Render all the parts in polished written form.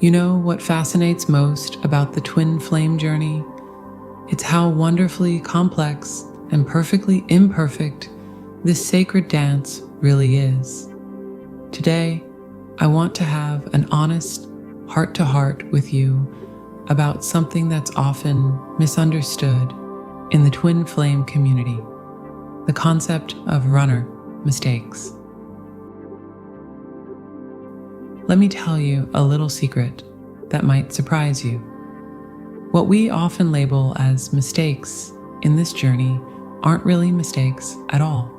You know what fascinates most about the twin flame journey? It's how wonderfully complex and perfectly imperfect this sacred dance really is. Today, I want to have an honest heart-to-heart with you about something that's often misunderstood in the twin flame community, the concept of runner mistakes. Let me tell you a little secret that might surprise you. What we often label as mistakes in this journey aren't really mistakes at all.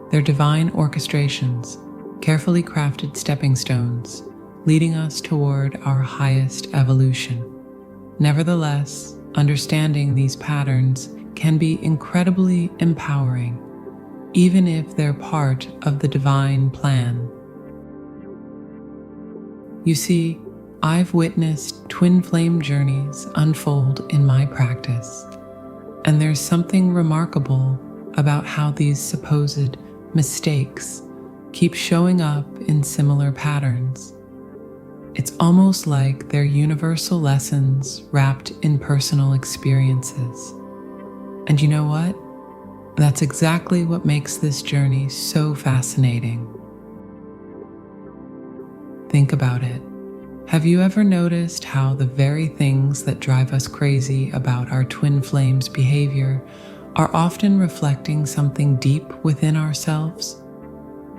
They're divine orchestrations, carefully crafted stepping stones, leading us toward our highest evolution. Nevertheless, understanding these patterns can be incredibly empowering, even if they're part of the divine plan. You see, I've witnessed twin flame journeys unfold in my practice, and there's something remarkable about how these supposed mistakes keep showing up in similar patterns. It's almost like they're universal lessons wrapped in personal experiences. And you know what? That's exactly what makes this journey so fascinating. Think about it. Have you ever noticed how the very things that drive us crazy about our twin flames' behavior are often reflecting something deep within ourselves?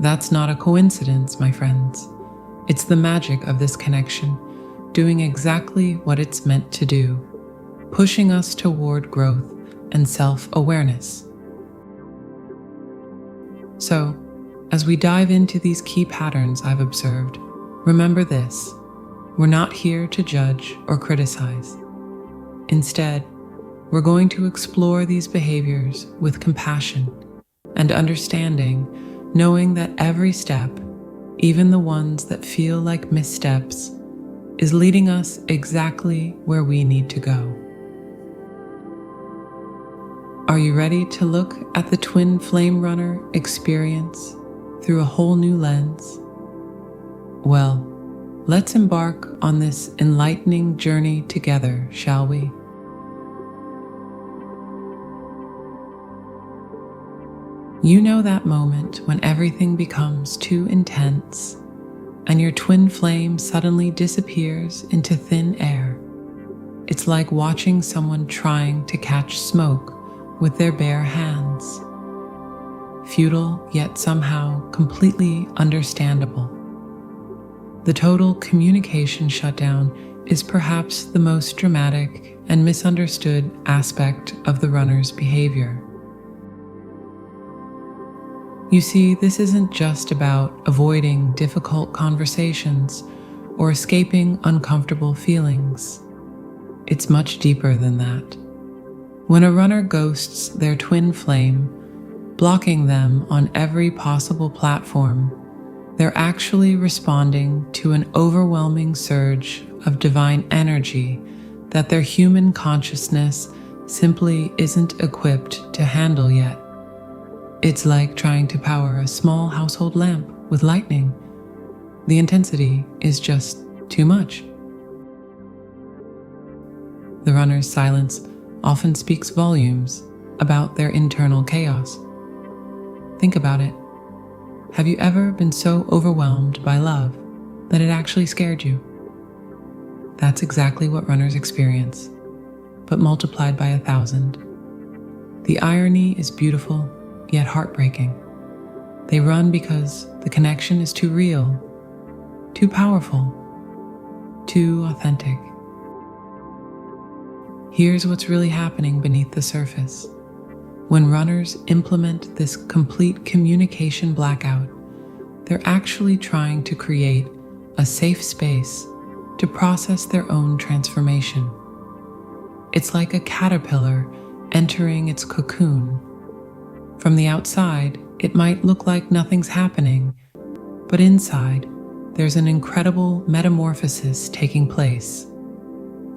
That's not a coincidence, my friends. It's the magic of this connection, doing exactly what it's meant to do, pushing us toward growth and self-awareness. So, as we dive into these key patterns I've observed, remember this: we're not here to judge or criticize. Instead, we're going to explore these behaviors with compassion and understanding, knowing that every step, even the ones that feel like missteps, is leading us exactly where we need to go. Are you ready to look at the twin flame runner experience through a whole new lens? Well, let's embark on this enlightening journey together, shall we? You know that moment when everything becomes too intense and your twin flame suddenly disappears into thin air. It's like watching someone trying to catch smoke with their bare hands. Futile, yet somehow completely understandable. The total communication shutdown is perhaps the most dramatic and misunderstood aspect of the runner's behavior. You see, this isn't just about avoiding difficult conversations or escaping uncomfortable feelings. It's much deeper than that. When a runner ghosts their twin flame, blocking them on every possible platform, they're actually responding to an overwhelming surge of divine energy that their human consciousness simply isn't equipped to handle yet. It's like trying to power a small household lamp with lightning. The intensity is just too much. The runner's silence often speaks volumes about their internal chaos. Think about it. Have you ever been so overwhelmed by love that it actually scared you? That's exactly what runners experience, but multiplied by 1,000. The irony is beautiful, yet heartbreaking. They run because the connection is too real, too powerful, too authentic. Here's what's really happening beneath the surface. When runners implement this complete communication blackout, they're actually trying to create a safe space to process their own transformation. It's like a caterpillar entering its cocoon. From the outside, it might look like nothing's happening, but inside, there's an incredible metamorphosis taking place.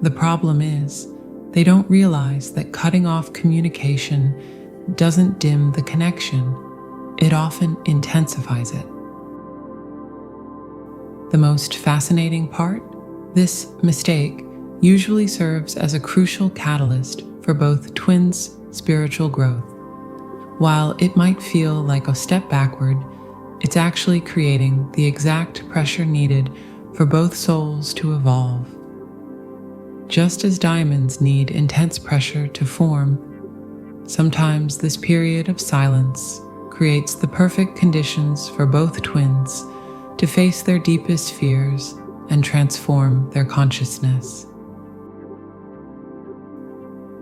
The problem is, they don't realize that cutting off communication doesn't dim the connection, it often intensifies it. The most fascinating part? This mistake usually serves as a crucial catalyst for both twins' spiritual growth. While it might feel like a step backward, it's actually creating the exact pressure needed for both souls to evolve. Just as diamonds need intense pressure to form, sometimes this period of silence creates the perfect conditions for both twins to face their deepest fears and transform their consciousness.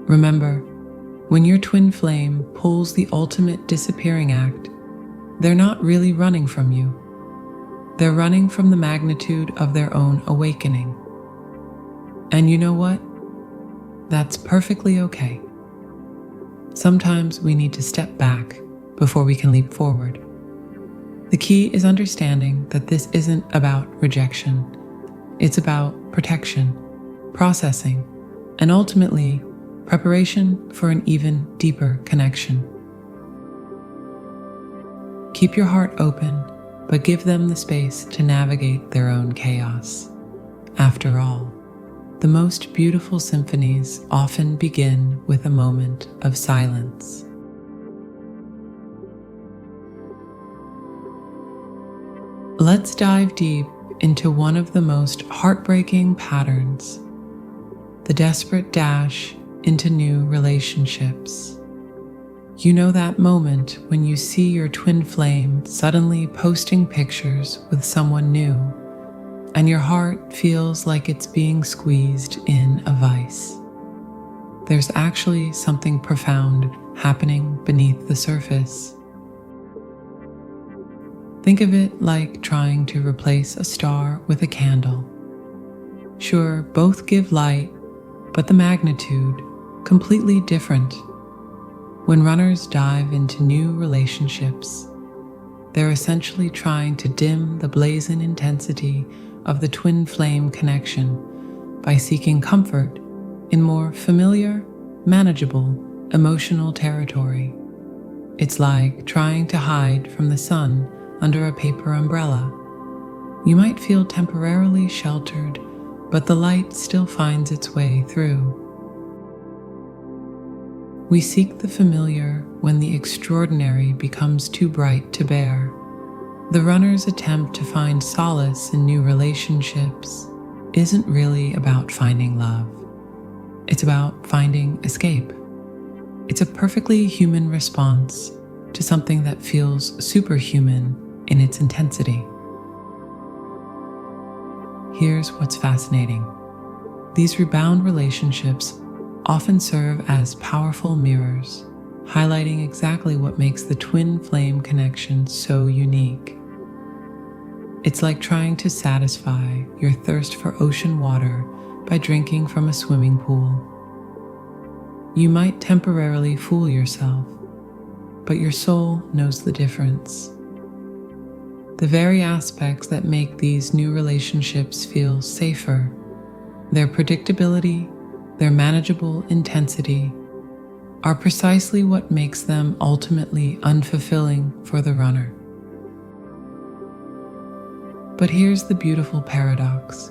Remember, when your twin flame pulls the ultimate disappearing act, they're not really running from you. They're running from the magnitude of their own awakening. And you know what? That's perfectly okay. Sometimes we need to step back before we can leap forward. The key is understanding that this isn't about rejection. It's about protection, processing, and ultimately preparation for an even deeper connection. Keep your heart open, but give them the space to navigate their own chaos. After all, the most beautiful symphonies often begin with a moment of silence. Let's dive deep into one of the most heartbreaking patterns: the desperate dash into new relationships. You know that moment when you see your twin flame suddenly posting pictures with someone new, and your heart feels like it's being squeezed in a vice. There's actually something profound happening beneath the surface. Think of it like trying to replace a star with a candle. Sure, both give light, but the magnitude completely different. When runners dive into new relationships, they're essentially trying to dim the blazing intensity of the twin flame connection by seeking comfort in more familiar, manageable, emotional territory. It's like trying to hide from the sun under a paper umbrella. You might feel temporarily sheltered, but the light still finds its way through. We seek the familiar when the extraordinary becomes too bright to bear. The runner's attempt to find solace in new relationships isn't really about finding love. It's about finding escape. It's a perfectly human response to something that feels superhuman in its intensity. Here's what's fascinating. These rebound relationships often serve as powerful mirrors, highlighting exactly what makes the twin flame connection so unique. It's like trying to satisfy your thirst for ocean water by drinking from a swimming pool. You might temporarily fool yourself, but your soul knows the difference. The very aspects that make these new relationships feel safer, their predictability, their manageable intensity, are precisely what makes them ultimately unfulfilling for the runner. But here's the beautiful paradox.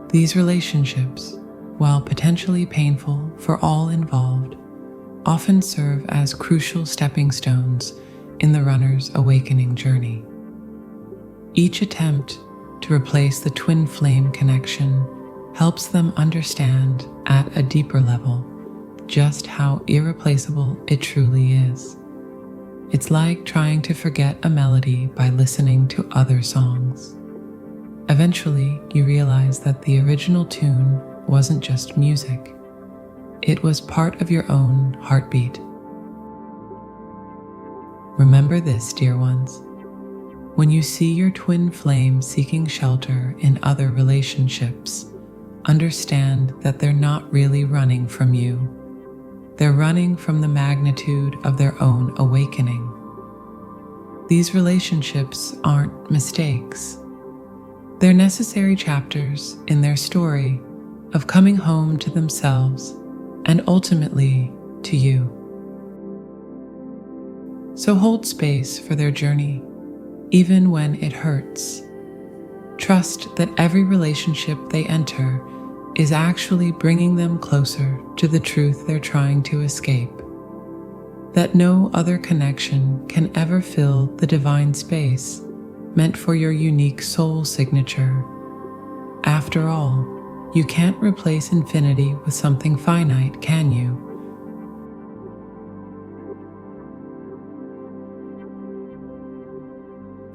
These relationships, while potentially painful for all involved, often serve as crucial stepping stones in the runner's awakening journey. Each attempt to replace the twin flame connection helps them understand at a deeper level just how irreplaceable it truly is. It's like trying to forget a melody by listening to other songs. Eventually, you realize that the original tune wasn't just music. It was part of your own heartbeat. Remember this, dear ones. When you see your twin flame seeking shelter in other relationships, understand that they're not really running from you. They're running from the magnitude of their own awakening. These relationships aren't mistakes. They're necessary chapters in their story of coming home to themselves and ultimately to you. So hold space for their journey, even when it hurts. Trust that every relationship they enter is actually bringing them closer to the truth they're trying to escape. That no other connection can ever fill the divine space meant for your unique soul signature. After all, you can't replace infinity with something finite, can you?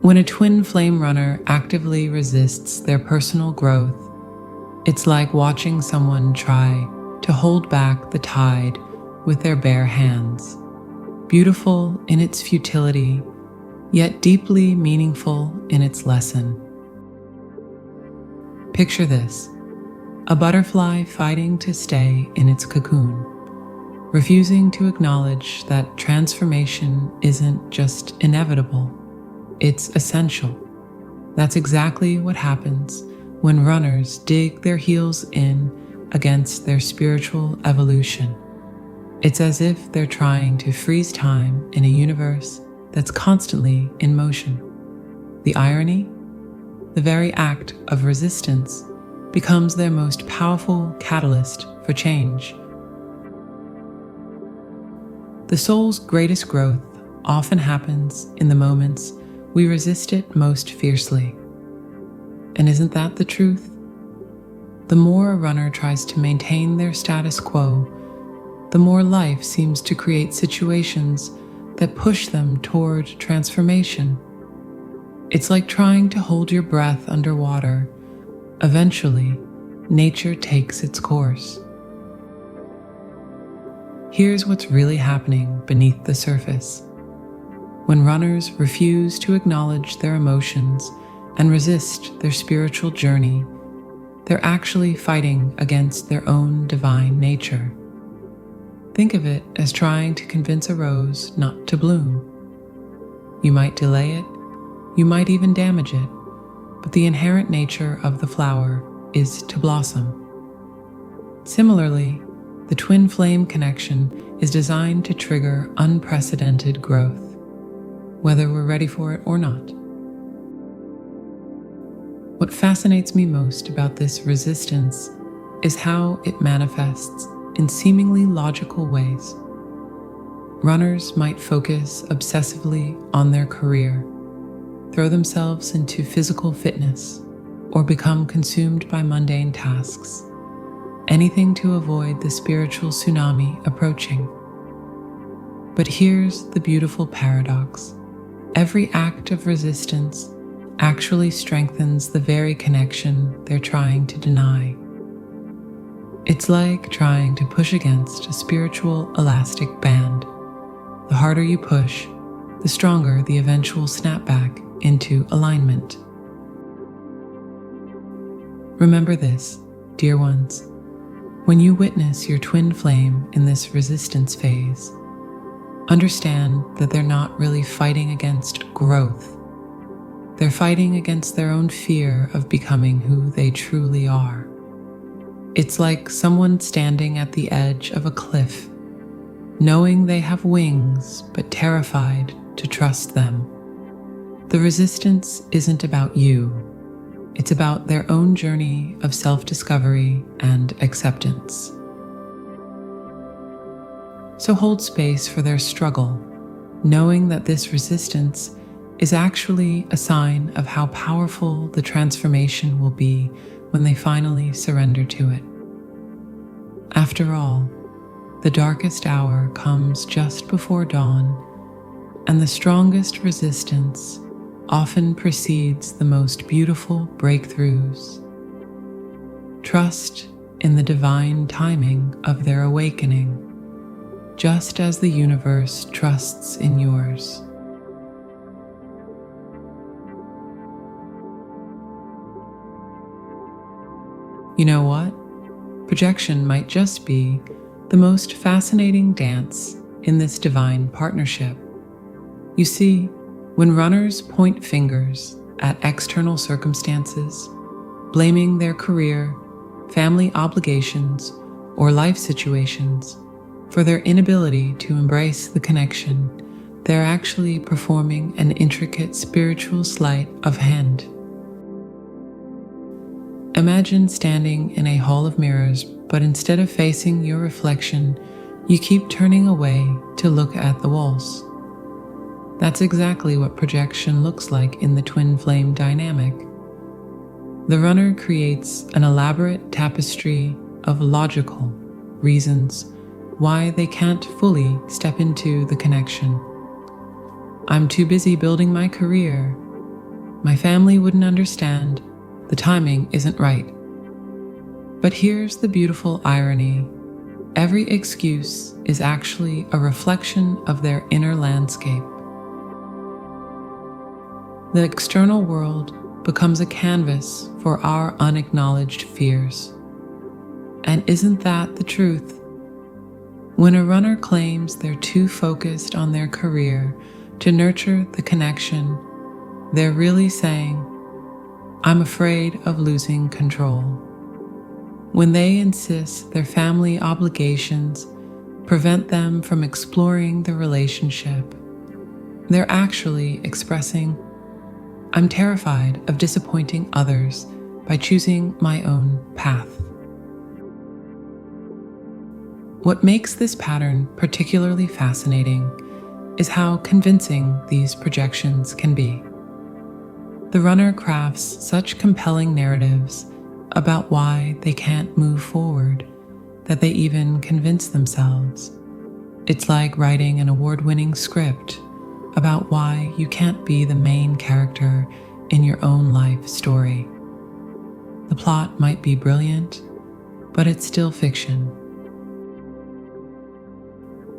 When a twin flame runner actively resists their personal growth, it's like watching someone try to hold back the tide with their bare hands. Beautiful in its futility, yet deeply meaningful in its lesson. Picture this: a butterfly fighting to stay in its cocoon, refusing to acknowledge that transformation isn't just inevitable, it's essential. That's exactly what happens when runners dig their heels in against their spiritual evolution. It's as if they're trying to freeze time in a universe that's constantly in motion. The irony? The very act of resistance becomes their most powerful catalyst for change. The soul's greatest growth often happens in the moments we resist it most fiercely. And isn't that the truth? The more a runner tries to maintain their status quo, the more life seems to create situations that push them toward transformation. It's like trying to hold your breath underwater. Eventually, nature takes its course. Here's what's really happening beneath the surface. When runners refuse to acknowledge their emotions and resist their spiritual journey, they're actually fighting against their own divine nature. Think of it as trying to convince a rose not to bloom. You might delay it, you might even damage it, but the inherent nature of the flower is to blossom. Similarly, the twin flame connection is designed to trigger unprecedented growth, whether we're ready for it or not. What fascinates me most about this resistance is how it manifests in seemingly logical ways. Runners might focus obsessively on their career, throw themselves into physical fitness, or become consumed by mundane tasks, anything to avoid the spiritual tsunami approaching. But here's the beautiful paradox. Every act of resistance actually strengthens the very connection they're trying to deny. It's like trying to push against a spiritual elastic band. The harder you push, the stronger the eventual snapback into alignment. Remember this, dear ones, when you witness your twin flame in this resistance phase, understand that they're not really fighting against growth. They're fighting against their own fear of becoming who they truly are. It's like someone standing at the edge of a cliff, knowing they have wings but terrified to trust them. The resistance isn't about you. It's about their own journey of self-discovery and acceptance. So hold space for their struggle, knowing that this resistance is actually a sign of how powerful the transformation will be when they finally surrender to it. After all, the darkest hour comes just before dawn, and the strongest resistance often precedes the most beautiful breakthroughs. Trust in the divine timing of their awakening, just as the universe trusts in yours. You know what? Projection might just be the most fascinating dance in this divine partnership. You see, when runners point fingers at external circumstances, blaming their career, family obligations, or life situations for their inability to embrace the connection, they're actually performing an intricate spiritual sleight of hand. Imagine standing in a hall of mirrors, but instead of facing your reflection, you keep turning away to look at the walls. That's exactly what projection looks like in the twin flame dynamic. The runner creates an elaborate tapestry of logical reasons why they can't fully step into the connection. I'm too busy building my career. My family wouldn't understand. The timing isn't right. But here's the beautiful irony. Every excuse is actually a reflection of their inner landscape. The external world becomes a canvas for our unacknowledged fears. And isn't that the truth? When a runner claims they're too focused on their career to nurture the connection, they're really saying, I'm afraid of losing control. When they insist their family obligations prevent them from exploring the relationship, they're actually expressing, I'm terrified of disappointing others by choosing my own path. What makes this pattern particularly fascinating is how convincing these projections can be. The runner crafts such compelling narratives about why they can't move forward that they even convince themselves. It's like writing an award-winning script about why you can't be the main character in your own life story. The plot might be brilliant, but it's still fiction.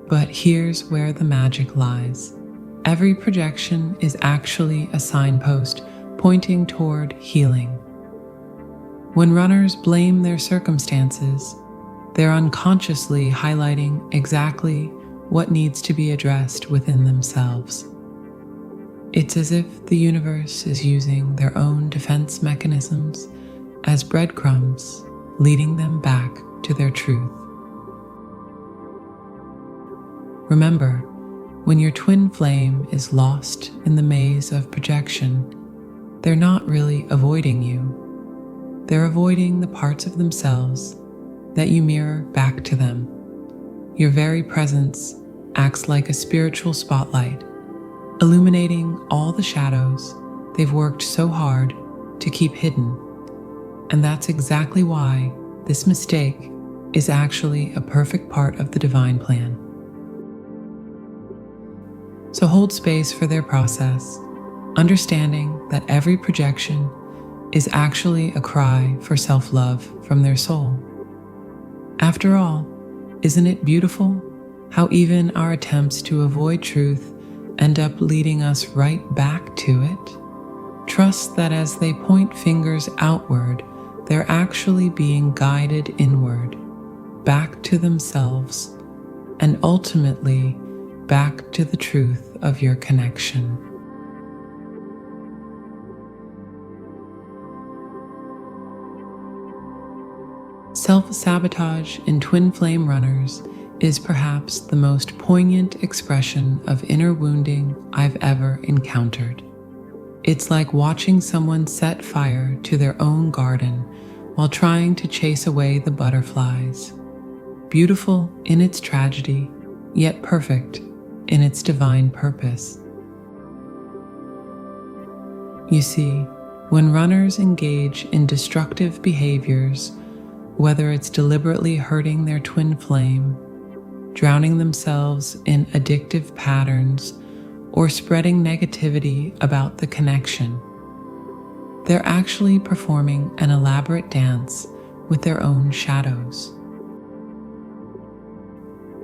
But here's where the magic lies. Every projection is actually a signpost pointing toward healing. When runners blame their circumstances, they're unconsciously highlighting exactly what needs to be addressed within themselves. It's as if the universe is using their own defense mechanisms as breadcrumbs, leading them back to their truth. Remember, when your twin flame is lost in the maze of projection, they're not really avoiding you. They're avoiding the parts of themselves that you mirror back to them. Your very presence acts like a spiritual spotlight, illuminating all the shadows they've worked so hard to keep hidden. And that's exactly why this mistake is actually a perfect part of the divine plan. So hold space for their process, understanding that every projection is actually a cry for self-love from their soul. After all, isn't it beautiful how even our attempts to avoid truth end up leading us right back to it? Trust that as they point fingers outward, they're actually being guided inward, back to themselves, and ultimately back to the truth of your connection. Self-sabotage in twin flame runners is perhaps the most poignant expression of inner wounding I've ever encountered. It's like watching someone set fire to their own garden while trying to chase away the butterflies. Beautiful in its tragedy, yet perfect in its divine purpose. You see, when runners engage in destructive behaviors, whether it's deliberately hurting their twin flame, drowning themselves in addictive patterns, or spreading negativity about the connection, they're actually performing an elaborate dance with their own shadows.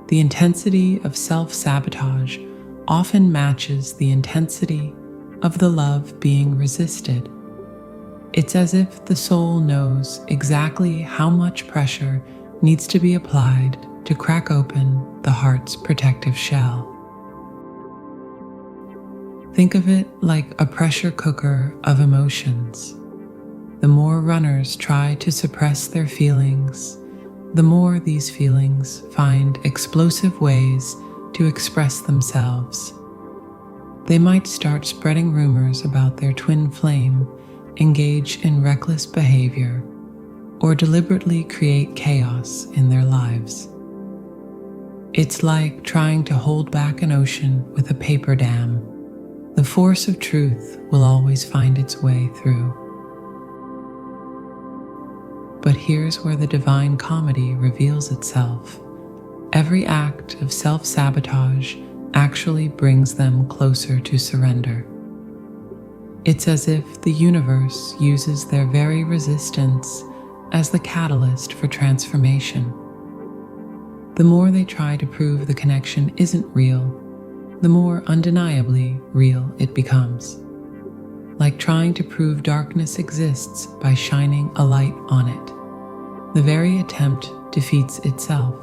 The intensity of self-sabotage often matches the intensity of the love being resisted. It's as if the soul knows exactly how much pressure needs to be applied to crack open the heart's protective shell. Think of it like a pressure cooker of emotions. The more runners try to suppress their feelings, the more these feelings find explosive ways to express themselves. They might start spreading rumors about their twin flame, engage in reckless behavior, or deliberately create chaos in their lives. It's like trying to hold back an ocean with a paper dam. The force of truth will always find its way through. But here's where the divine comedy reveals itself. Every act of self-sabotage actually brings them closer to surrender. It's as if the universe uses their very resistance as the catalyst for transformation. The more they try to prove the connection isn't real, the more undeniably real it becomes. Like trying to prove darkness exists by shining a light on it. The very attempt defeats itself.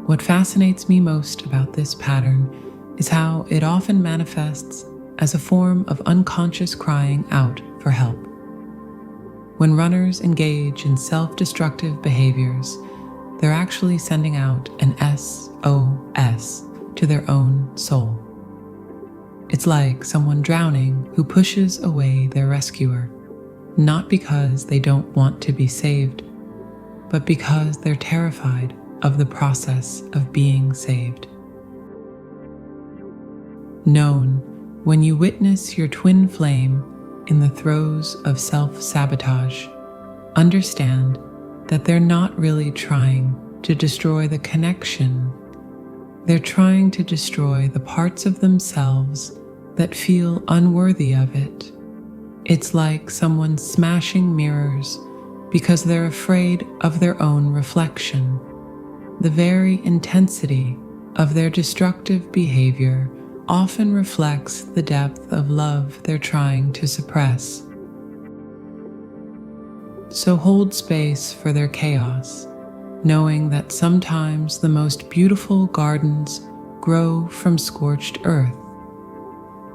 What fascinates me most about this pattern is how it often manifests as a form of unconscious crying out for help. When runners engage in self-destructive behaviors, they're actually sending out an SOS to their own soul. It's like someone drowning who pushes away their rescuer, not because they don't want to be saved, but because they're terrified of the process of being saved. Known, when you witness your twin flame in the throes of self-sabotage, understand that they're not really trying to destroy the connection. They're trying to destroy the parts of themselves that feel unworthy of it. It's like someone smashing mirrors because they're afraid of their own reflection. The very intensity of their destructive behavior often reflects the depth of love they're trying to suppress. So hold space for their chaos, knowing that sometimes the most beautiful gardens grow from scorched earth.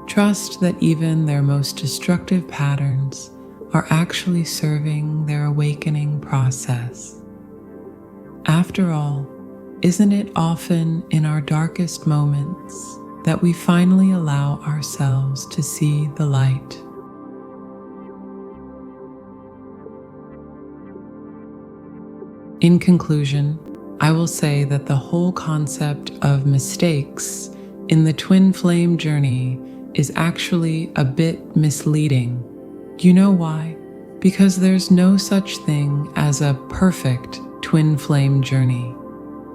Trust that even their most destructive patterns are actually serving their awakening process. After all, isn't it often in our darkest moments that we finally allow ourselves to see the light? In conclusion, I will say that the whole concept of mistakes in the twin flame journey is actually a bit misleading. You know why? Because there's no such thing as a perfect twin flame journey.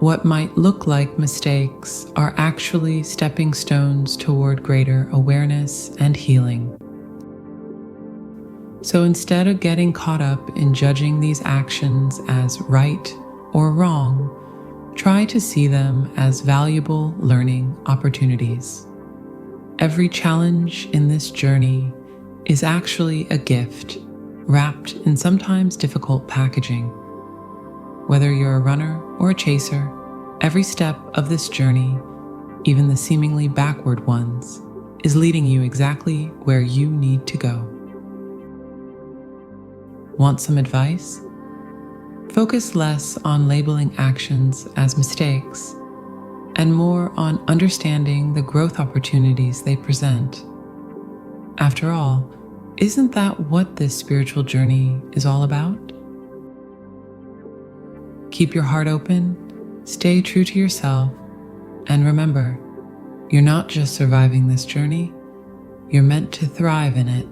What might look like mistakes are actually stepping stones toward greater awareness and healing. So instead of getting caught up in judging these actions as right or wrong, try to see them as valuable learning opportunities. Every challenge in this journey is actually a gift, wrapped in sometimes difficult packaging. Whether you're a runner or a chaser, every step of this journey, even the seemingly backward ones, is leading you exactly where you need to go. Want some advice? Focus less on labeling actions as mistakes and more on understanding the growth opportunities they present. After all, isn't that what this spiritual journey is all about? Keep your heart open, stay true to yourself, and remember, you're not just surviving this journey, you're meant to thrive in it.